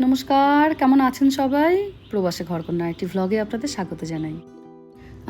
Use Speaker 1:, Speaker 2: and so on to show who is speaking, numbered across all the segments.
Speaker 1: নমস্কার, কেমন আছেন সবাই? প্রবাসে ঘরকন্যা একটি ভ্লগে আপনাদের স্বাগত জানাই।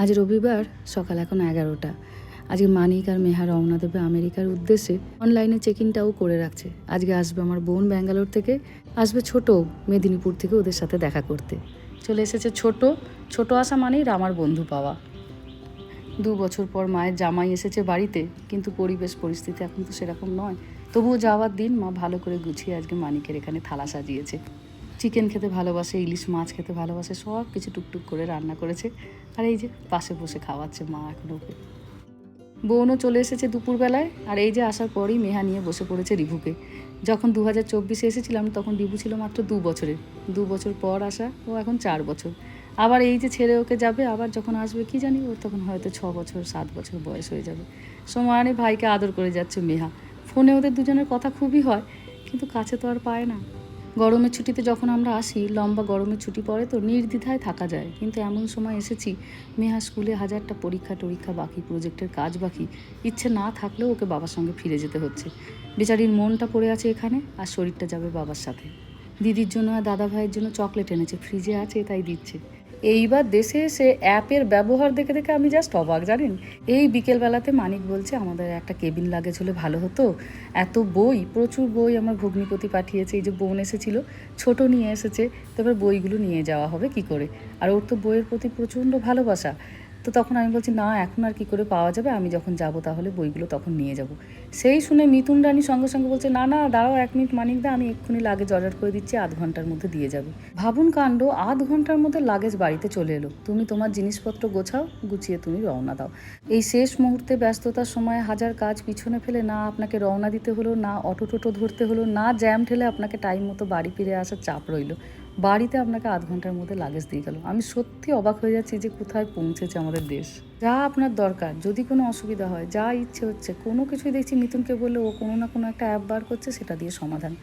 Speaker 1: আজ রবিবার, সকাল এখন 11টা। আজকে মানিক আর মেহা রওনা দেবে আমেরিকার উদ্দেশ্যে। অনলাইনে চেক ইনটাও করে রাখছে। আজকে আসবে আমার বোন ব্যাঙ্গালোর থেকে, আসবে ছোট মেদিনীপুর থেকে ওদের সাথে দেখা করতে। চলে এসেছে ছোট আসা মানেই আমার বন্ধু পাওয়া। 2 বছর পর মায়ের জামাই এসেছে বাড়িতে, কিন্তু পরিবেশ পরিস্থিতি এখন তো সেরকম নয়। তবুও যাওয়ার দিন মা ভালো করে গুছিয়ে আজকে মানিকের এখানে থালা সাজিয়েছে। চিকেন খেতে ভালোবাসে, ইলিশ মাছ খেতে ভালোবাসে, সব কিছু টুকটুক করে রান্না করেছে। আর এই যে পাশে বসে খাওয়াচ্ছে মা এখন ওকে। বোনও চলে এসেছে দুপুরবেলায়। আর এই যে আসার পরই মেহা নিয়ে বসে পড়েছে রিভুকে। যখন 2024 এসেছিলাম তখন রিভু ছিল মাত্র 2 বছরের। 2 বছর পর আসা, ও এখন 4 বছর। আবার এই যে ছেড়ে ওকে যাবে, আবার যখন আসবে কি জানি, ওর তখন হয়তো 6 বছর 7 বছর বয়স হয়ে যাবে। সমানে ভাইকে আদর করে যাচ্ছে মেহা। ফোনে ওদের দুজনের কথা খুবই হয়, কিন্তু কাছে তো আর পায় না। গরমের ছুটিতে যখন আমরা আসি, লম্বা গরমের ছুটি পড়ে তো নির্দ্বিধায় থাকা যায়, কিন্তু এমন সময় এসেছি মেহা স্কুলে হাজারটা পরীক্ষা বাকি, প্রজেক্টের কাজ বাকি। ইচ্ছে না থাকলেও ওকে বাবার সঙ্গে ফিরে যেতে হচ্ছে। বেচারির মনটা পড়ে আছে এখানে, আর শরীরটা যাবে বাবার সাথে। দিদির জন্য আর দাদা ভাইয়ের জন্য চকলেট এনেছে, ফ্রিজে আছে তাই দিচ্ছে। এইবার দেশে এসে অ্যাপের ব্যবহার দেখে দেখে আমি জাস্ট অবাক, জানেন। এই বিকেলবেলাতে মানিক বলছে আমাদের একটা কেবিন লাগেজ হলে ভালো হতো। এত বই, প্রচুর বই আমার ভগ্নিপতি পাঠিয়েছে। এই যে বোন এসেছিল, ছোট নিয়ে এসেছে, তারপর বইগুলো নিয়ে যাওয়া হবে কি করে। আর ওর তো বইয়ের প্রতি প্রচণ্ড ভালোবাসা। তো তখন আমি বলছি না, এখন আর কী করে পাওয়া যাবে, আমি যখন যাব তাহলে বইগুলো তখন নিয়ে যাব। সেই শুনে মিথুন রানী সঙ্গে সঙ্গে বলছে না না দাঁড়াও 1 মিনিট মানিক দা, আমি এক্ষুনি লাগেজ অর্ডার করে দিচ্ছি, আধ ঘন্টার মধ্যে দিয়ে যাবে। ভাবুন কাণ্ড, আধ ঘন্টার মধ্যে লাগেজ বাড়িতে চলে এলো। তুমি তোমার জিনিসপত্র গোছাও, গুছিয়ে তুমি রওনা দাও। এই শেষ মুহূর্তে ব্যস্ততার সময় হাজার কাজ পিছনে ফেলে না আপনাকে রওনা দিতে হলো, না অটো টোটো ধরতে হলো, না জ্যাম ঠেলে আপনাকে টাইম মতো বাড়ি ফিরে আসার চাপ রইল। বাড়িতে আপনাকে আধ ঘন্টার মধ্যে লাগেজ দিয়ে গেল। আমি সত্যি অবাক হয়ে যাচ্ছি যে কোথায় পৌঁছেছে আমাদের দেশ। যা আপনার দরকার, যদি কোনো অসুবিধা হয়, যা ইচ্ছে হচ্ছে, কোনো কিছুই দেখছি মিথুনকে বললে ও কোনো না কোনো একটা অ্যাপ বার করছে, সেটা দিয়ে সমাধান।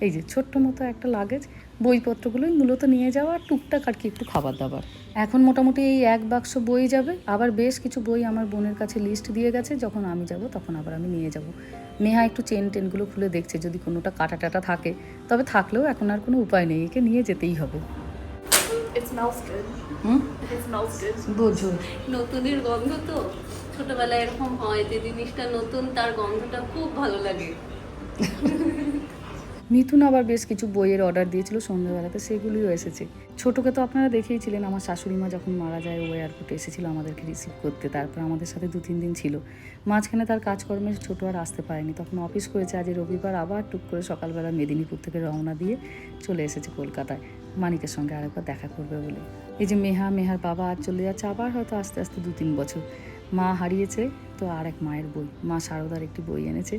Speaker 1: এই যে ছোট্ট মতো একটা লাগেজ, বইপত্রগুলোই মূলত নিয়ে যাওয়া, টুকটাক আর কি একটু খাবার দাবার। এখন মোটামুটি এই 1 বাক্স বই যাবে। আবার বেশ কিছু বই আমার বোনের কাছে লিস্ট দিয়ে গেছে, যখন আমি যাব তখন আবার আমি নিয়ে যাব। নেহা একটু টেনগুলো খুলে দেখছে যদি কোনোটা কাটা টাটা থাকে, তবে থাকলেও এখন আর কোনো উপায় নেই, একে নিয়ে যেতেই হবে।
Speaker 2: It smells good. It smells good.
Speaker 1: বোঝো,
Speaker 2: নতুনের গন্ধ তো, ছোটবেলায় এরকম হয় যে জিনিসটা নতুন, তার গন্ধটা খুব ভালো লাগে।
Speaker 1: মিথুন আবার বেশ কিছু বইয়ের অর্ডার দিয়েছিল সন্ধ্যেবেলাতে, সেগুলিও এসেছে। ছোটোকে তো আপনারা দেখেইছিলেন, আমার শাশুড়ি মা যখন মারা যায় ও এয়ারপোর্টে এসেছিল আমাদেরকে রিসিভ করতে, তারপর আমাদের সাথে 2-3 দিন ছিল। মাঝখানে তার কাজকর্মে ছোটো আর আসতে পারেনি, তখন অফিস করেছে। আজ রবিবার আবার টুক করে সকালবেলা মেদিনীপুর থেকে রওনা দিয়ে চলে এসেছে কলকাতায় মানিকের সঙ্গে আরেকবার দেখা করবে বলে। এই যে মেহার বাবা আজ চলে যাচ্ছে, আবার হয়তো আস্তে আস্তে 2-3 বছর। মা হারিয়েছে তো আর এক মায়ের বই, মা শারদার একটি বই এনেছে,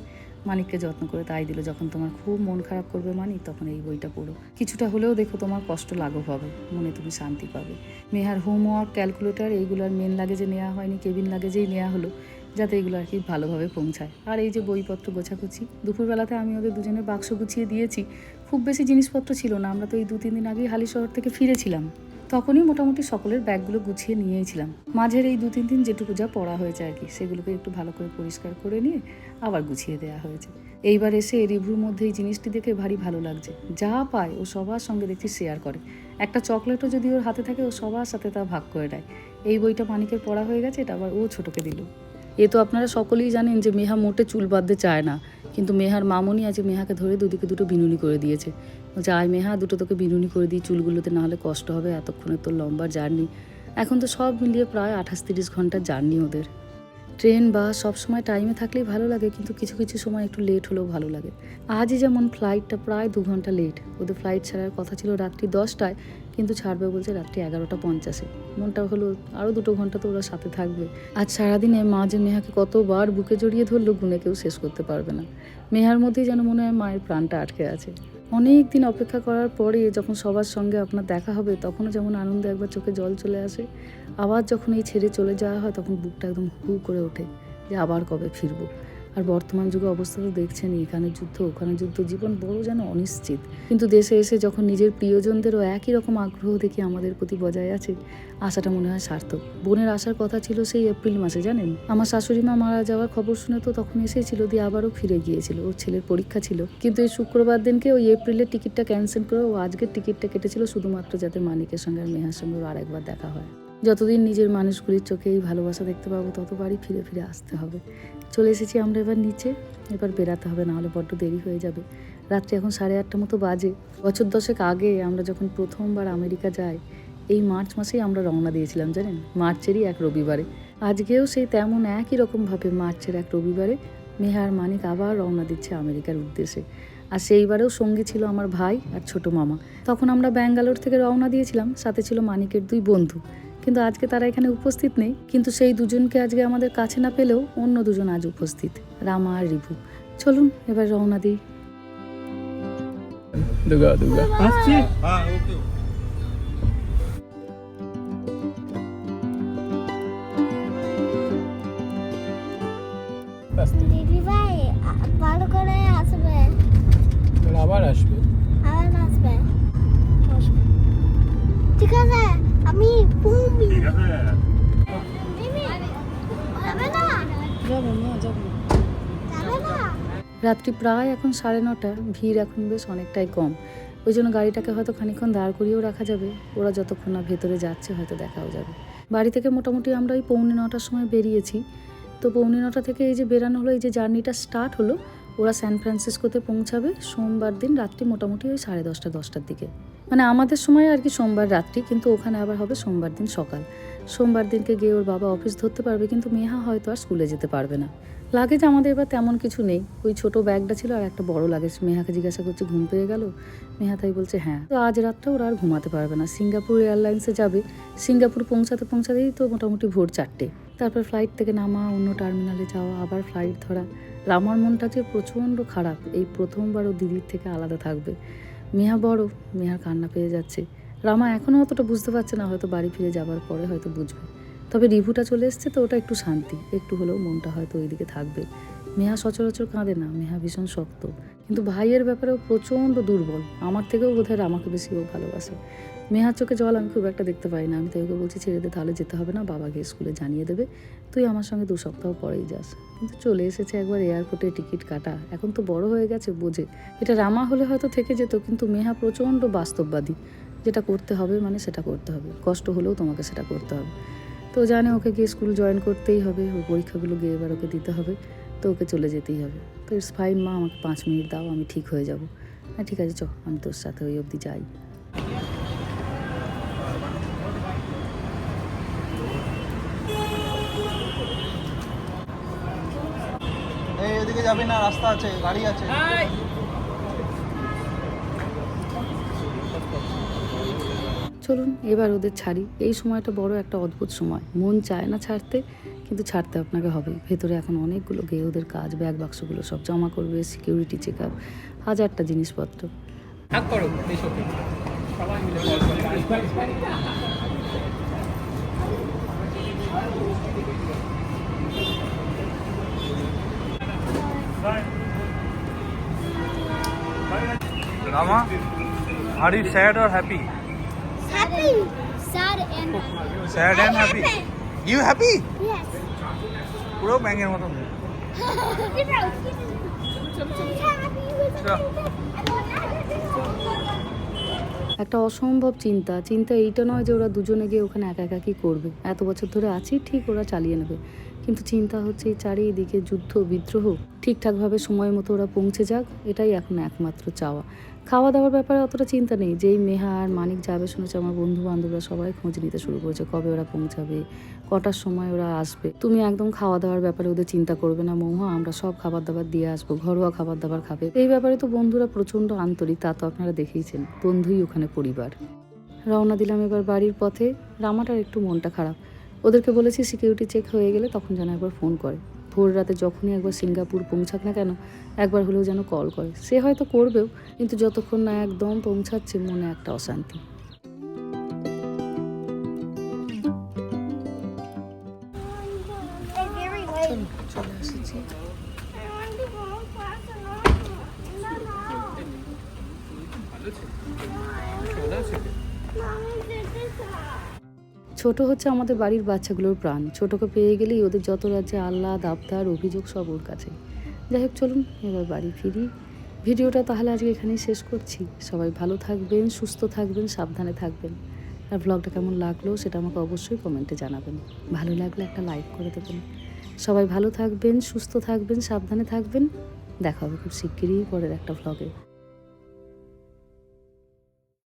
Speaker 1: মানিককে যত্ন করে তাই দিল। যখন তোমার খুব মন খারাপ করবে মানিক, তখন এই বইটা পড়ো, কিছুটা হলেও দেখো তোমার কষ্ট লাঘব হবে, মনে তুমি শান্তি পাবে। মেহার হোমওয়ার্ক, ক্যালকুলেটর, এইগুলোর মেন লাগেজে নেওয়া হয়নি, কেবিন লাগেজেই নেওয়া হলো, যাতে এগুলো আর কি ভালোভাবে পৌঁছায়। আর এই যে বইপত্র গোছাগুছি, দুপুরবেলাতে আমি ওদের দুজনের বাক্স গুছিয়ে দিয়েছি। খুব বেশি জিনিসপত্র ছিল না, আমরা তো এই 2-3 দিন আগেই হালিশহর থেকে ফিরেছিলাম, তখনই মোটামুটি সকলের ব্যাগগুলো গুছিয়ে নিয়েছিলাম। মাঝের এই 2-3 দিন যেটুকু যা পড়া হয়েছে আর কি, সেগুলোকে একটু ভালো করে পরিষ্কার করে নিয়ে আবার গুছিয়ে দেওয়া হয়েছে। এইবার এসে রিভুর মধ্যে এই জিনিসটি দেখে ভারী ভালো লাগছে। যা পায় ও সবার সঙ্গে দেখছি শেয়ার করে। একটা চকলেটও যদি ওর হাতে থাকে, ও সবার সাথে তা ভাগ করে দেয়। এই বইটা মানিকের পড়া হয়ে গেছে, এটা আবার ও ছোটোকে দিল। এ তো আপনারা সকলেই জানেন যে মেহা মোটে চুল বাঁধতে চায় না, কিন্তু মেহার মামনি আছে মেহাকে ধরে দুদিকে দুটো বিনুনি করে দিয়েছে। বলছে আয় মেহা, দুটো তোকে বিনুনি করে দিই চুলগুলোতে, না হলে কষ্ট হবে, এতক্ষণে তোর লম্বা জার্নি। এখন তো সব মিলিয়ে প্রায় 28-30 ঘন্টার জার্নি ওদের। ট্রেন বাস সবসময় টাইমে থাকলেই ভালো লাগে, কিন্তু কিছু কিছু সময় একটু লেট হলেও ভালো লাগে। আজই যেমন ফ্লাইটটা প্রায় 2 ঘন্টা লেট। ওদের ফ্লাইট ছাড়ার কথা ছিল রাত্রি 10টায়, কিন্তু ছাড়বে বলছে রাত্রি 11টা 50-এ। মনটা হলো আরও 2 ঘন্টা তো ওরা সাথে থাকবে। আজ সারাদিনে মা যে মেহাকে কতবার বুকে জড়িয়ে ধরলো, গুনে কেউ শেষ করতে পারবে না। মেহার মধ্যেই যেন মনে হয় মায়ের প্রাণটা আটকে আছে। অনেক দিন অপেক্ষা করার পরে যখন সবার সঙ্গে আপনার দেখা হবে, তখনও যেমন আনন্দে একবার চোখে জল চলে আসে। আবার যখন এই ছেড়ে চলে যাওয়া হয়, তখন বুকটা একদম হু করে ওঠে যে আবার কবে ফিরবো। আর বর্তমান যুগে অবস্থা তো দেখছেন, এখানে যুদ্ধ ওখানে যুদ্ধ, জীবন বড় যেন অনিশ্চিত। কিন্তু দেশে এসে যখন নিজের প্রিয়জনদেরও একই রকম আগ্রহ দেখি আমাদের প্রতি বজায় আছে, আশাটা মনে হয় সার্থক। বোনের আসার কথা ছিল সেই এপ্রিল মাসে, জানেন। আমার শাশুড়ি মা মারা যাওয়ার খবর শুনে তো তখন এসেছিল, দিয়ে আবারও ফিরে গিয়েছিল, ওর ছেলের পরীক্ষা ছিল। কিন্তু এই শুক্রবার দিনকে ওই এপ্রিলের টিকিটটা ক্যান্সেল করে ও আজকের টিকিটটা কেটেছিল শুধুমাত্র যাতে মানিকের সঙ্গে আর মেহার সঙ্গে ওর আরেকবার দেখা হয়। যতদিন নিজের মানুষগুলির চোখে এই ভালোবাসা দেখতে পাবো ততবারই ফিরে ফিরে আসতে হবে। চলে এসেছি আমরা এবার নিচে, এবার বেরাতে হবে, নাহলে বড্ড দেরি হয়ে যাবে। রাত্রি এখন 8:30 মতো বাজে। বছর 10 আগে আমরা যখন প্রথমবার আমেরিকা যাই, এই মার্চ মাসেই আমরা রওনা দিয়েছিলাম, জানেন, মার্চেরই এক রবিবারে। আজকেও সেই তেমন একই রকমভাবে মার্চের এক রবিবারে মেহার মানিক আবার রওনা দিচ্ছে আমেরিকার উদ্দেশ্যে। আর সেইবারেও সঙ্গী ছিল আমার ভাই আর ছোট মামা। তখন আমরা ব্যাঙ্গালোর থেকে রওনা দিয়েছিলাম, সাথে ছিল মানিকের 2 বন্ধু। কিন্তু আজকে তারা এখানে উপস্থিত নেই। কিন্তু সেই দুজনকে আজকে আমাদের কাছে না পেলেও অন্য দুজন আজ উপস্থিত, রামা আর রিভু। চলুন এবার রওনা দিই।
Speaker 3: দুগা দুগা আসছি।
Speaker 4: হ্যাঁ, ওকে।
Speaker 5: দিদি ভাই ভালো করে আসবে,
Speaker 3: আবার আসবে।
Speaker 5: আবার আসবে, ঠিক আছে। আমি
Speaker 4: ঠিক আছে।
Speaker 5: যাবে না,
Speaker 1: যাবো না, যাবো।
Speaker 5: যাবে না।
Speaker 1: রাত্রি প্রায় এখন 9:30, ভিড় এখন বেশ অনেকটাই কম। ওই জন্য গাড়িটাকে হয়তো খানিকক্ষণ দাঁড় করিয়েও রাখা যাবে, ওরা যতক্ষণ না ভেতরে যাচ্ছে হয়তো দেখাও যাবে। বাড়ি থেকে মোটামুটি আমরা ওই 8:45 সময় বেরিয়েছি। তো 8:45 থেকে এই যে বেরানো হলো, এই যে জার্নিটা স্টার্ট হলো, ওরা সান ফ্রান্সিসকোতে পৌঁছাবে সোমবার দিন রাত্রি মোটামুটি ওই 10:30-10টার দিকে। মানে আমাদের সময় আর কি সোমবার রাত্রি, কিন্তু ওখানে আবার হবে সোমবার দিন সকাল। সোমবার দিনকে গিয়ে ওর বাবা অফিস ধরতে পারবে, কিন্তু মেহা হয়তো আর স্কুলে যেতে পারবে না। লাগেজ আমাদের এবার তেমন কিছু নেই, ওই ছোট ব্যাগটা ছিল আর একটা বড় লাগেজ। মেহাকে জিজ্ঞাসা করছে ঘুম পেয়ে গেল, মেহা তাই বলছে হ্যাঁ। তো আজ রাতটা ওরা আর ঘুমাতে পারবে না, সিঙ্গাপুর এয়ারলাইন্সে যাবে। সিঙ্গাপুর পৌঁছাতেই তো মোটামুটি ভোর 4টে। তারপর ফ্লাইট থেকে নামা, অন্য টার্মিনালে যাওয়া, আবার ফ্লাইট ধরা। রামার মনটা যে প্রচণ্ড খারাপ, এই প্রথমবার ও দিদির থেকে আলাদা থাকবে। মেহা বড়, মেহার কান্না পেয়ে যাচ্ছে। রামা এখনও অতটা বুঝতে পারছে না, হয়তো বাড়ি ফিরে যাবার পরে হয়তো বুঝবে। তবে রিভুটা চলে এসছে তো ওটা একটু শান্তি, একটু হলেও মনটা হয়তো ওইদিকে থাকবে। মেহা সচরাচর কাঁদে না, মেহা ভীষণ শক্ত, কিন্তু ভাইয়ের ব্যাপারেও প্রচণ্ড দুর্বল। আমার থেকেও বোধহয় আমাকে বেশি ও ভালোবাসে। মেহার চোখে জল আমি খুব একটা দেখতে পাই না। আমি তাই ওকে বলছি ছেড়ে দে, তাহলে যেতে হবে না, বাবাকে স্কুলে জানিয়ে দেবে, তুই আমার সঙ্গে 2 সপ্তাহ পরেই যাস। কিন্তু চলে এসেছে একবার এয়ারপোর্টে টিকিট কাটা, এখন তো বড় হয়ে গেছে, বোঝে। এটা রামা হলে হয়তো থেকে যেত, কিন্তু মেহা প্রচণ্ড বাস্তববাদী, যেটা করতে হবে মানে সেটা করতে হবে, কষ্ট হলেও তোমাকে সেটা করতে হবে। তো জানে ওকে গিয়ে স্কুল জয়েন করতেই হবে, ওর পরীক্ষাগুলো গিয়ে এবার ওকে দিতে হবে, তো ওকে চলে যেতেই হবে। তো ইটস ফাইন মা, আমাকে 5 মিনিট দাও, আমি ঠিক হয়ে যাব। হ্যাঁ ঠিক আছে, চ আমি তোর সাথে ওই অবধি যাই।
Speaker 4: এই এদিকে যাবি না, রাস্তা আছে, গাড়ি আছে।
Speaker 1: চলুন এবার ওদের ছাড়ি। এই সময়টা বড় একটা অদ্ভুত সময়, মন চায় না ছাড়তে, কিন্তু ছাড়তে আপনাকে হবে। ভেতরে এখন অনেকগুলো গিয়ে ওদের কাজ, ব্যাগ বাক্সগুলো সব জমা করবে, সিকিউরিটি চেক আপ, 1000টা জিনিসপত্র।
Speaker 3: হাত করো দেশকে সবাই মিলে
Speaker 4: Rama, are you sad or happy?
Speaker 5: Happy, sad and
Speaker 4: Sad and happy. You happy?
Speaker 5: yes.
Speaker 4: পুরো ব্যাঙের মতন।
Speaker 1: একটা অসম্ভব চিন্তা এইটা নয় যে ওরা দুজনে গিয়ে ওখানে একা একা কী করবে, এত বছর ধরে আছি ঠিক, ওরা চালিয়ে নেবে। কিন্তু চিন্তা হচ্ছে এই চারিদিকে যুদ্ধ বিদ্রোহ, ঠিকঠাকভাবে সময় মতো ওরা পৌঁছে যাক, এটাই এখন একমাত্র চাওয়া। খাওয়া দাওয়ার ব্যাপারে অতটা চিন্তা নেই, যেই মেহা আর মানিক যাবে শুনেছে আমার বন্ধু বান্ধবরা সবাই খোঁজ নিতে শুরু করেছে, কবে ওরা পৌঁছাবে, কটার সময় ওরা আসবে। তুমি একদম খাওয়া দাওয়ার ব্যাপারে ওদের চিন্তা করবে না মৌহা, আমরা সব খাবার দাবার দিয়ে আসবো, ঘরোয়া খাবার দাবার খাবে। এই ব্যাপারে তো বন্ধুরা প্রচণ্ড আন্তরিক, তা তো আপনারা দেখেইছেন, বন্ধুই ওখানে পরিবার। রওনা দিলাম এবার বাড়ির পথে। রামাটার একটু মনটা খারাপ, ওদেরকে বলেছি সিকিউরিটি চেক হয়ে গেলে তখন যেন একবার ফোন করে। ভোর রাতে যখনই একবার সিঙ্গাপুর পৌঁছাক না কেন, একবার হলেও যেন কল করে। সে হয়তো করবেও, কিন্তু যতক্ষণ না একদম পৌঁছাচ্ছে মনে একটা অশান্তি।
Speaker 5: Very late.
Speaker 1: চলে এসেছি।
Speaker 3: বলেছে শোনা ছেলে
Speaker 5: আমি যেতে চাই।
Speaker 1: ছোট হচ্ছে আমাদের বাড়ির বাচ্চাগুলোর প্রাণ। ছোটকে পেয়ে গেলেই ওদের যত রাজ্যে আহ্লাদ আবদার অভিযোগ সব ওর কাছে। যাই হোক চলুন এবার বাড়ি ফিরি। ভিডিওটা তাহলে আজকে এখানেই শেষ করছি। সবাই ভালো থাকবেন, সুস্থ থাকবেন, সাবধানে থাকবেন। আর ব্লগটা কেমন লাগলো সেটা আমাকে অবশ্যই কমেন্টে জানাবেন। ভালো লাগলে একটা লাইক করে দেবেন। সবাই ভালো থাকবেন, সুস্থ থাকবেন, সাবধানে থাকবেন। দেখা হবে খুব শিগগিরই পরের একটা ব্লগে।